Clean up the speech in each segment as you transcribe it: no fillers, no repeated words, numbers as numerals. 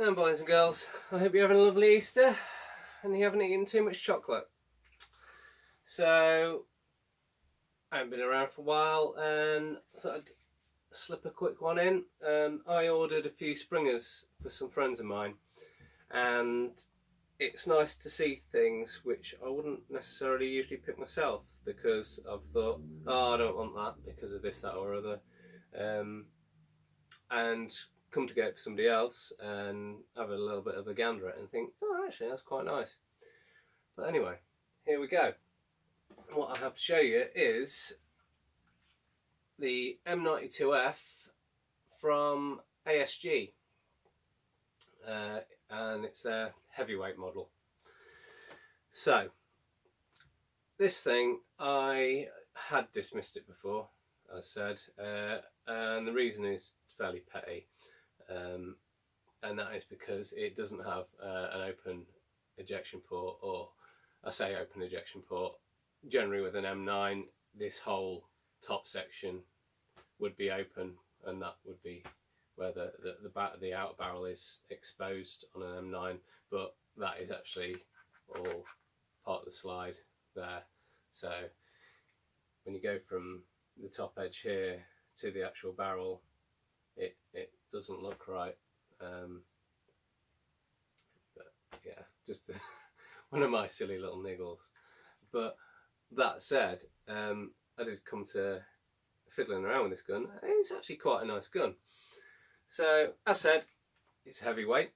And boys and girls, I hope you're having a lovely Easter and you haven't eaten too much chocolate. So, I haven't been around for a while and thought I'd slip a quick one in. I ordered a few springers for some friends of mine, and it's nice to see things which I wouldn't necessarily usually pick myself, because I've thought, oh, I don't want that because of this, that or other. And come to get it for somebody else and have a little bit of a gander at it and think, oh, actually that's quite nice. But anyway, here we go. What I have to show you is the M92f from ASG, and it's their heavyweight model. So this thing, I had dismissed it before, as said, and the reason is fairly petty, and that is because it doesn't have an open ejection port, or I say open ejection port. Generally with an M9, this whole top section would be open, and that would be where the outer barrel is exposed on an M9, but that is actually all part of the slide there. So when you go from the top edge here to the actual barrel, it doesn't look right. But yeah, just one of my silly little niggles. But that said, I did come to fiddling around with this gun. It's actually quite a nice gun. So as said, it's heavyweight,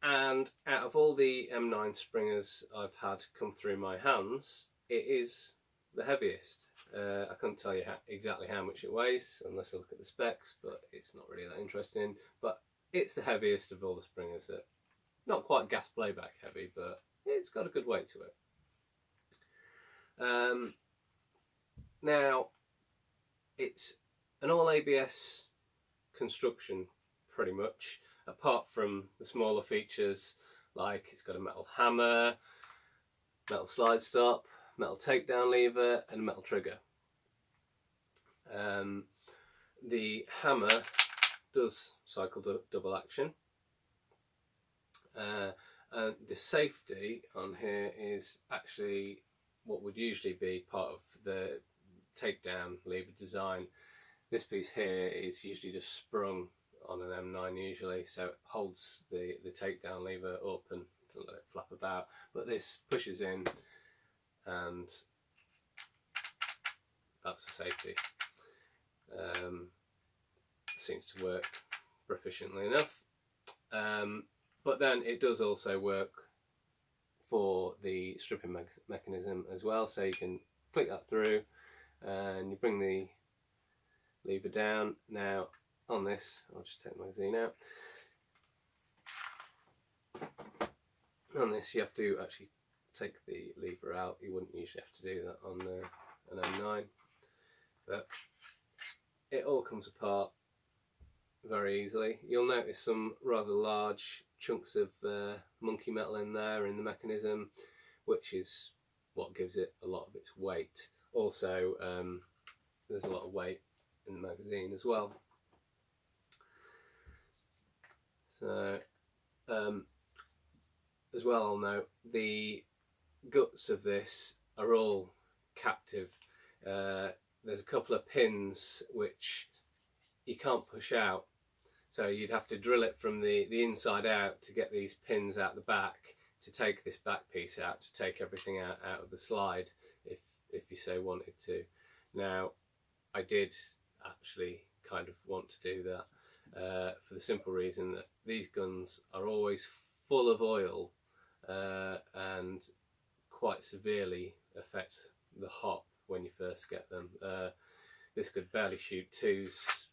and out of all the M9 springers I've had come through my hands, it is the heaviest. I couldn't tell you exactly how much it weighs unless I look at the specs, but it's not really that interesting. But it's the heaviest of all the springers. Not quite gas playback heavy, but it's got a good weight to it. Now, it's an all ABS construction pretty much, apart from the smaller features like it's got a metal hammer, metal slide stop, metal takedown lever and a metal trigger. The hammer does cycle double action, and the safety on here is actually what would usually be part of the takedown lever design. This piece here is usually just sprung on an M9 usually, so it holds the takedown lever up and doesn't let it flap about, but this pushes in and that's the safety. Seems to work proficiently enough, but then it does also work for the stripping mechanism as well, so you can click that through and you bring the lever down. Now on this, I'll just take the magazine out. On this you have to actually take the lever out. You wouldn't usually have to do that on an M9, but it all comes apart very easily. You'll notice some rather large chunks of monkey metal in there in the mechanism, which is what gives it a lot of its weight. Also, there's a lot of weight in the magazine as well. So, as well, I'll note the guts of this are all captive. There's a couple of pins which you can't push out, so you'd have to drill it from the inside out to get these pins out the back, to take this back piece out, to take everything out of the slide if you so wanted to. Now, I did actually kind of want to do that for the simple reason that these guns are always full of oil and quite severely affect the hop when you first get them. This could barely shoot twos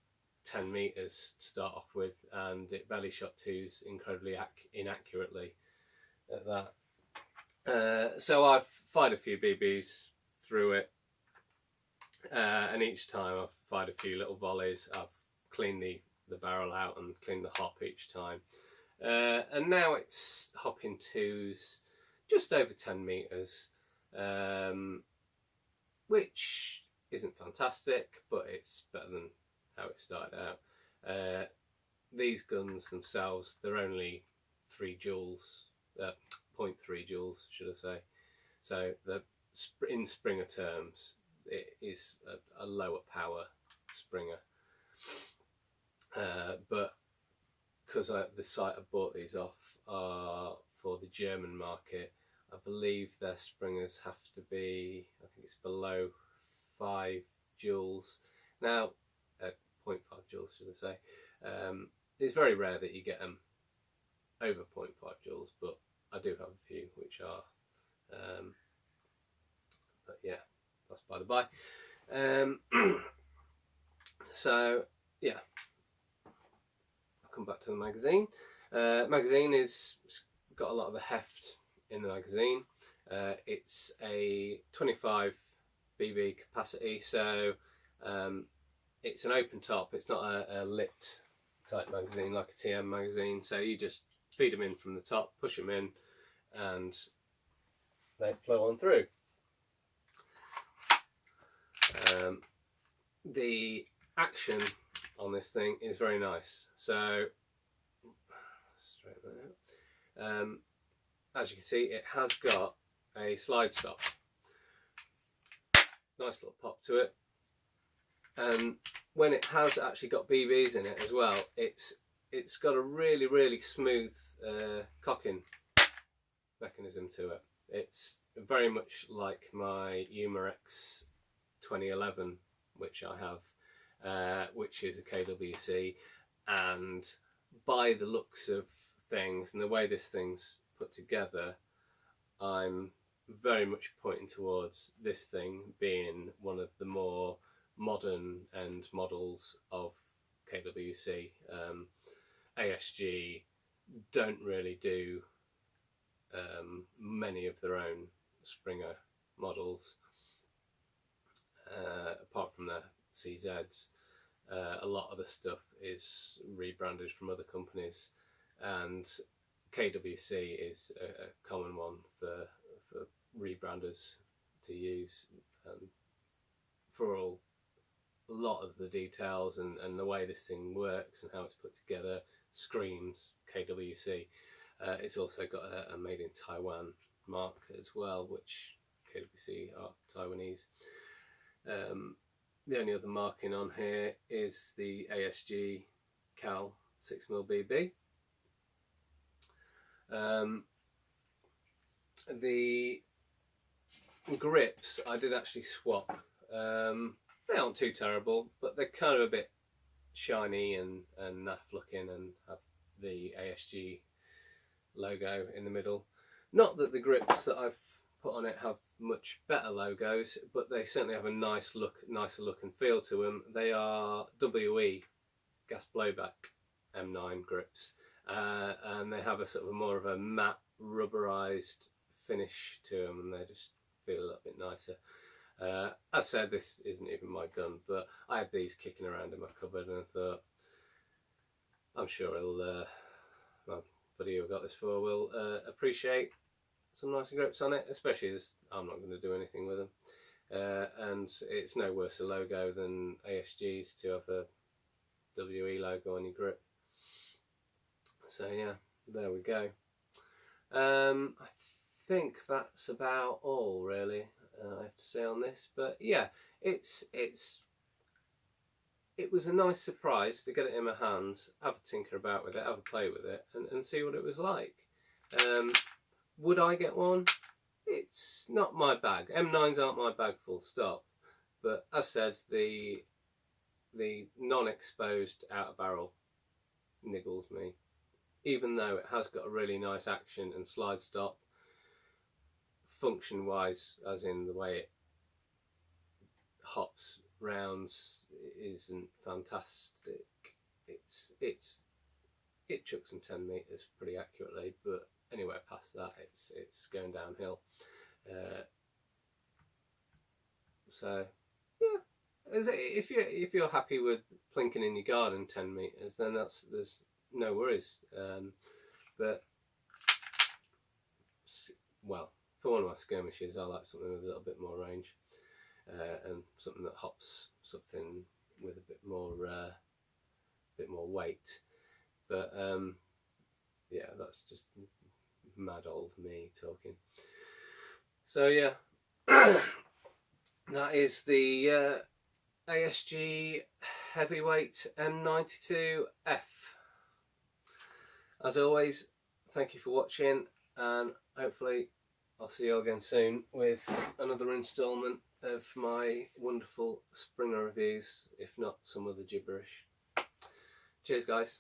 10 meters to start off with, and it barely shot twos incredibly inaccurately at that. So I've fired a few BBs through it, and each time I've fired a few little volleys. I've cleaned the barrel out and cleaned the hop each time, and now it's hopping twos just over 10 meters, which isn't fantastic, but it's better than how it started out. These guns themselves, they're only 3 joules, 0.3 joules should I say. So in Springer terms, it is a lower power Springer. But because the site I bought these off are for the German market, I believe their Springers have to be, I think it's below 5 joules. Now, 0.5 joules should I say. It's very rare that you get them over 0.5 joules, but I do have a few which are, but yeah, that's by the by. So yeah, I'll come back to the magazine. Magazine is got a lot of the heft in the magazine. It's a 25 BB capacity, so it's an open top. It's not a lit type magazine like a TM magazine, so you just feed them in from the top, push them in, and they flow on through. The action on this thing is very nice. So straighten that out. As you can see, it has got a slide stop. Nice little pop to it. And when it has actually got BBs in it as well, it's got a really smooth cocking mechanism to it. It's very much like my Umarex 2011, which I have, which is a KWC, and by the looks of things and the way this thing's put together, I'm very much pointing towards this thing being one of the more modern end models of KWC. ASG don't really do many of their own Springer models, apart from their CZs. A lot of the stuff is rebranded from other companies, and KWC is a common one for rebranders to use, for a lot of the details and the way this thing works and how it's put together screams KWC. It's also got a made in Taiwan mark as well, which KWC are Taiwanese. The only other marking on here is the ASG Cal 6mm BB. The grips I did actually swap. They aren't too terrible, but they're kind of a bit shiny and naff looking and have the ASG logo in the middle. Not that the grips that I've put on it have much better logos, but they certainly have a nicer look and feel to them. They are WE gas blowback M9 grips, and they have a sort of more of a matte rubberized finish to them, and they just feel a little bit nicer. As said, this isn't even my gun, but I had these kicking around in my cupboard and I thought, I'm sure my buddy who I got this for will appreciate some nicer grips on it, especially as I'm not going to do anything with them. And it's no worse a logo than ASG's to have a WE logo on your grip. So yeah, there we go. I think that's about all really I have to say on this, but yeah, it was a nice surprise to get it in my hands, have a tinker about with it, have a play with it, and see what it was like. Would I get one? It's not my bag. M9s aren't my bag, full stop. But as said, the non-exposed outer barrel niggles me, even though it has got a really nice action and slide stop. Function wise, as in the way it hops rounds, isn't fantastic. It chucks some 10 meters pretty accurately, but anywhere past that it's going downhill. So yeah, if you're happy with plinking in your garden 10 meters, then there's no worries. But well, for one of my skirmishes, I like something with a little bit more range, and something that hops something with a bit more weight. But yeah, that's just mad old me talking. So yeah, that is the ASG heavyweight M92f. As always, thank you for watching, and hopefully I'll see you all again soon with another instalment of my wonderful Springer reviews, if not some other gibberish. Cheers guys.